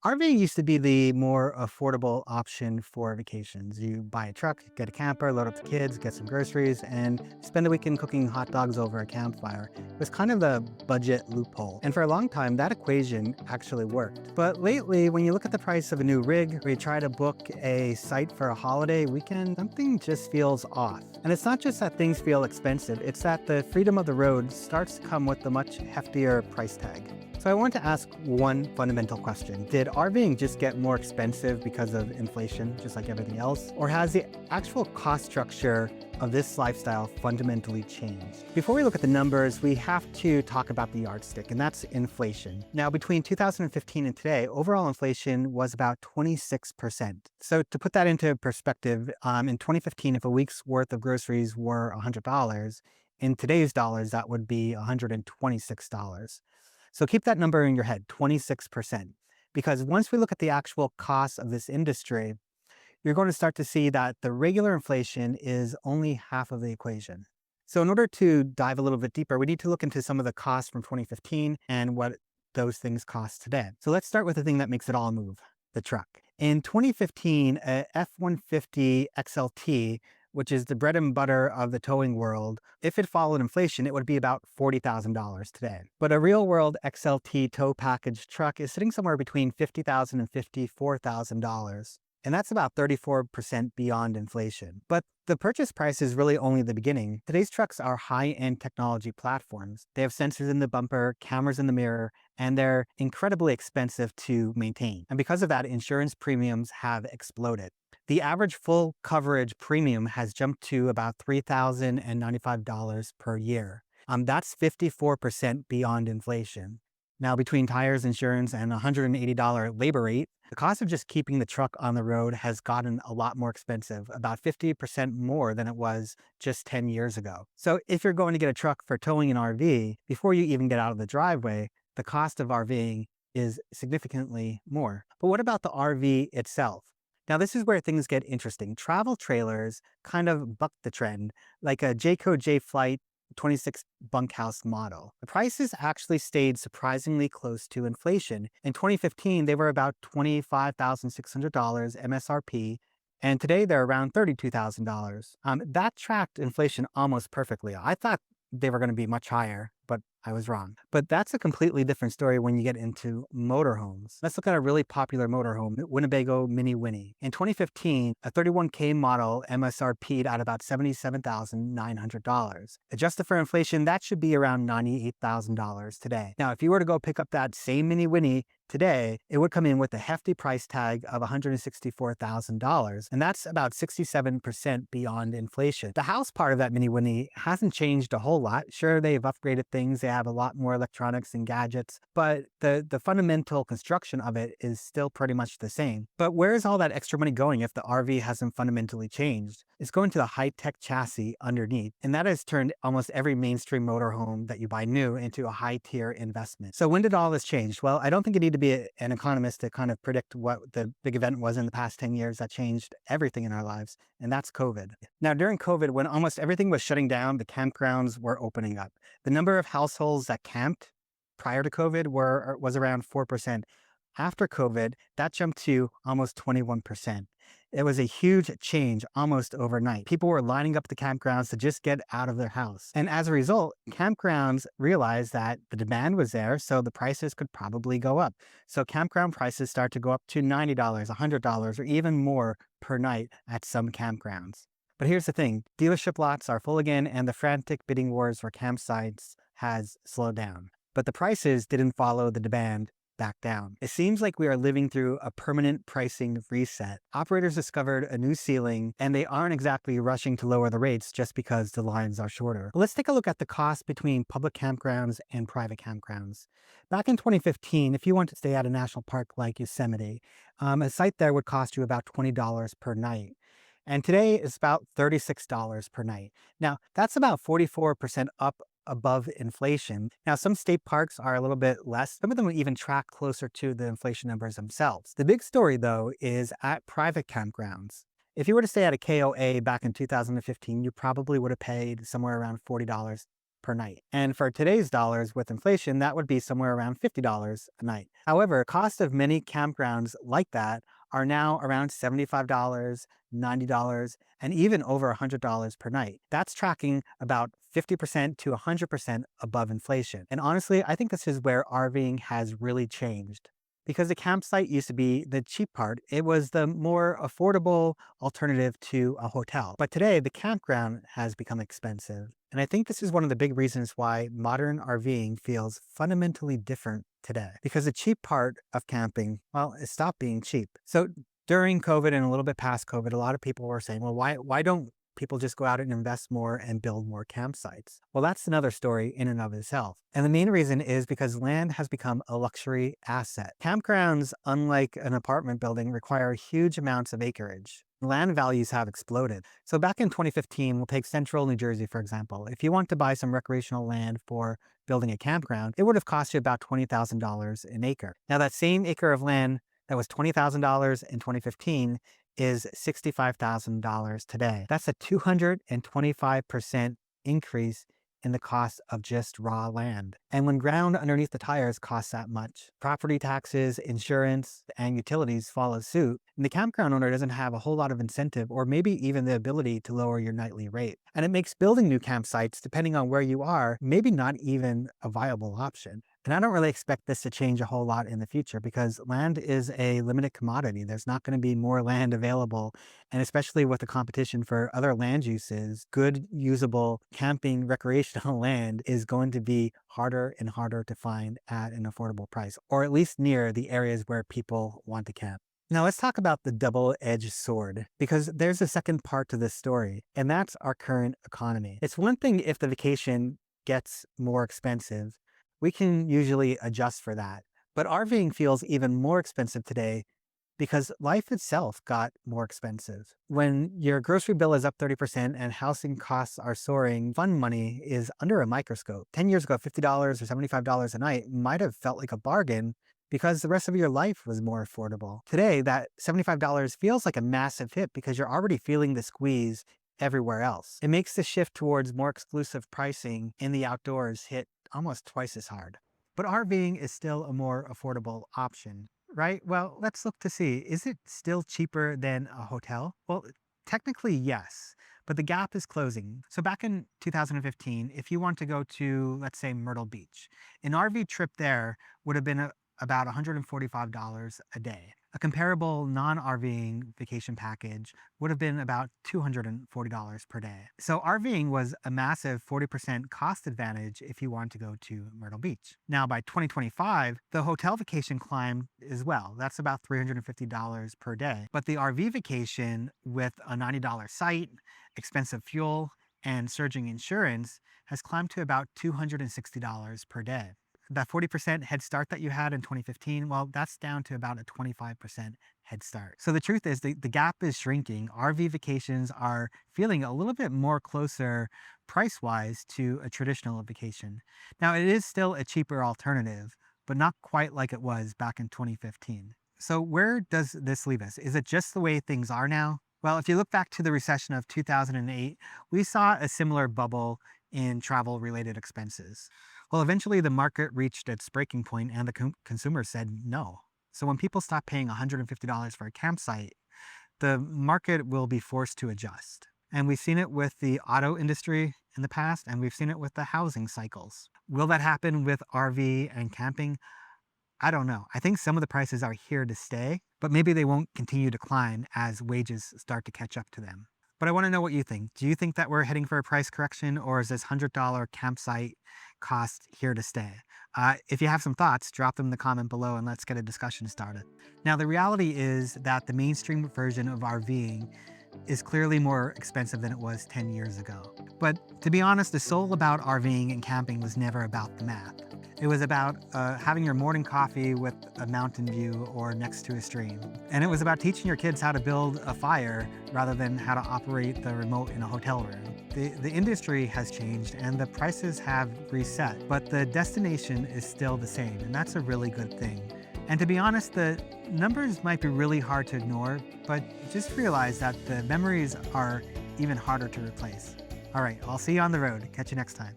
RVing used to be the more affordable option for vacations. You buy a truck, get a camper, load up the kids, get some groceries, and spend the weekend cooking hot dogs over a campfire. It was kind of the budget loophole. And for a long time, that equation actually worked. But lately, when you look at the price of a new rig or you try to book a site for a holiday weekend, something just feels off. And it's not just that things feel expensive, it's that the freedom of the road starts to come with a much heftier price tag. So I want to ask one fundamental question. Did RVing just get more expensive because of inflation, just like everything else? Or has the actual cost structure of this lifestyle fundamentally changed? Before we look at the numbers, we have to talk about the yardstick, and that's inflation. Now, between 2015 and today, overall inflation was about 26%. So to put that into perspective, in 2015, if a week's worth of groceries were $100, in today's dollars, that would be $126. So keep that number in your head, 26%. Because once we look at the actual cost of this industry, you're going to start to see that the regular inflation is only half of the equation. So in order to dive a little bit deeper, we need to look into some of the costs from 2015 and what those things cost today. So let's start with the thing that makes it all move, the truck. In 2015, a F-150 XLT, which is the bread and butter of the towing world, if it followed inflation, it would be about $40,000 today. But a real world XLT tow package truck is sitting somewhere between $50,000 and $54,000. And that's about 34% beyond inflation. But the purchase price is really only the beginning. Today's trucks are high-end technology platforms. They have sensors in the bumper, cameras in the mirror, and they're incredibly expensive to maintain. And because of that, insurance premiums have exploded. The average full coverage premium has jumped to about $3,095 per year. That's 54% beyond inflation. Now, between tires, insurance, and $180 labor rate, the cost of just keeping the truck on the road has gotten a lot more expensive, about 50% more than it was just 10 years ago. So if you're going to get a truck for towing an RV, before you even get out of the driveway, the cost of RVing is significantly more. But what about the RV itself? Now, this is where things get interesting. Travel trailers kind of buck the trend, like a Jayco J-Flight 26 bunkhouse model. The prices actually stayed surprisingly close to inflation. In 2015, they were about $25,600 MSRP, and today they're around $32,000. That tracked inflation almost perfectly. I thought they were going to be much higher, but I was wrong. But that's a completely different story when you get into motorhomes. Let's look at a really popular motorhome, Winnebago Mini Winnie. In 2015, a 31K model MSRP'd at about $77,900. Adjusted for inflation, that should be around $98,000 today. Now, if you were to go pick up that same Mini Winnie today, it would come in with a hefty price tag of $164,000, and that's about 67% beyond inflation. The house part of that Mini Winnie hasn't changed a whole lot. Sure, they've upgraded things, they have a lot more electronics and gadgets, but the fundamental construction of it is still pretty much the same. But where is all that extra money going if the RV hasn't fundamentally changed? It's going to the high-tech chassis underneath, and that has turned almost every mainstream motorhome that you buy new into a high-tier investment. So when did all this change? Well, I don't think you need to be an economist to kind of predict what the big event was in the past 10 years that changed everything in our lives, and that's COVID. Now, during COVID, when almost everything was shutting down, the campgrounds were opening up. The number of households that camped prior to COVID was around 4%. After COVID, that jumped to almost 21%. It was a huge change almost overnight. People were lining up the campgrounds to just get out of their house. And as a result, campgrounds realized that the demand was there, so the prices could probably go up. So campground prices start to go up to $90, $100, or even more per night at some campgrounds. But here's the thing, dealership lots are full again, and the frantic bidding wars for campsites has slowed down. But the prices didn't follow the demand back down. It seems like we are living through a permanent pricing reset. Operators discovered a new ceiling, and they aren't exactly rushing to lower the rates just because the lines are shorter. But let's take a look at the cost between public campgrounds and private campgrounds. Back in 2015, if you want to stay at a national park like Yosemite, a site there would cost you about $20 per night. And today it's about $36 per night. Now, that's about 44% up above inflation. Now, some state parks are a little bit less. Some of them even track closer to the inflation numbers themselves. The big story, though, is at private campgrounds. If you were to stay at a KOA back in 2015, you probably would have paid somewhere around $40 per night. And for today's dollars with inflation, that would be somewhere around $50 a night. However, cost of many campgrounds like that are now around $75, $90, and even over $100 per night. That's tracking about 50% to 100% above inflation. And honestly, I think this is where RVing has really changed. Because the campsite used to be the cheap part, it was the more affordable alternative to a hotel. But today, the campground has become expensive. And I think this is one of the big reasons why modern RVing feels fundamentally different today. Because the cheap part of camping, well, it stopped being cheap. So during COVID and a little bit past COVID, a lot of people were saying, well, why don't people just go out and invest more and build more campsites? Well, that's another story in and of itself. And the main reason is because land has become a luxury asset. Campgrounds, unlike an apartment building, require huge amounts of acreage. Land values have exploded. So back in 2015, we'll take central New Jersey, for example. If you want to buy some recreational land for building a campground, it would have cost you about $20,000 an acre. Now, that same acre of land that was $20,000 in 2015 is $65,000 today. That's a 225% increase in the cost of just raw land. And when ground underneath the tires costs that much, property taxes, insurance, and utilities follow suit, and the campground owner doesn't have a whole lot of incentive or maybe even the ability to lower your nightly rate. And it makes building new campsites, depending on where you are, maybe not even a viable option. And I don't really expect this to change a whole lot in the future because land is a limited commodity. There's not going to be more land available. And especially with the competition for other land uses, good, usable camping recreational land is going to be harder and harder to find at an affordable price, or at least near the areas where people want to camp. Now let's talk about the double-edged sword, because there's a second part to this story, and that's our current economy. It's one thing if the vacation gets more expensive. We can usually adjust for that. But RVing feels even more expensive today because life itself got more expensive. When your grocery bill is up 30% and housing costs are soaring, fun money is under a microscope. 10 years ago, $50 or $75 a night might have felt like a bargain because the rest of your life was more affordable. Today, that $75 feels like a massive hit because you're already feeling the squeeze everywhere else. It makes the shift towards more exclusive pricing in the outdoors hit almost twice as hard. But RVing is still a more affordable option, right? Well, let's look to see, is it still cheaper than a hotel? Well, technically yes, but the gap is closing. So back in 2015, if you want to go to, let's say, Myrtle Beach, an RV trip there would have been about $145 a day. A comparable non-RVing vacation package would have been about $240 per day. So RVing was a massive 40% cost advantage if you want to go to Myrtle Beach. Now by 2025, the hotel vacation climbed as well. That's about $350 per day. But the RV vacation with a $90 site, expensive fuel, and surging insurance has climbed to about $260 per day. That 40% head start that you had in 2015, well, that's down to about a 25% head start. So the truth is the gap is shrinking. RV vacations are feeling a little bit more closer price-wise to a traditional vacation. Now, it is still a cheaper alternative, but not quite like it was back in 2015. So where does this leave us? Is it just the way things are now? Well, if you look back to the recession of 2008, we saw a similar bubble in travel-related expenses. Well, eventually the market reached its breaking point and the consumer said no. So when people stop paying $150 for a campsite, the market will be forced to adjust. And we've seen it with the auto industry in the past, and we've seen it with the housing cycles. Will that happen with RV and camping? I don't know. I think some of the prices are here to stay, but maybe they won't continue to climb as wages start to catch up to them. But I want to know what you think. Do you think that we're heading for a price correction, or is this $100 campsite cost here to stay? If you have some thoughts, drop them in the comment below and let's get a discussion started. Now, the reality is that the mainstream version of RVing is clearly more expensive than it was 10 years ago. But to be honest, the soul about RVing and camping was never about the math. It was about having your morning coffee with a mountain view or next to a stream. And it was about teaching your kids how to build a fire rather than how to operate the remote in a hotel room. The industry has changed and the prices have reset, but the destination is still the same, and that's a really good thing. And to be honest, the numbers might be really hard to ignore, but just realize that the memories are even harder to replace. All right, I'll see you on the road. Catch you next time.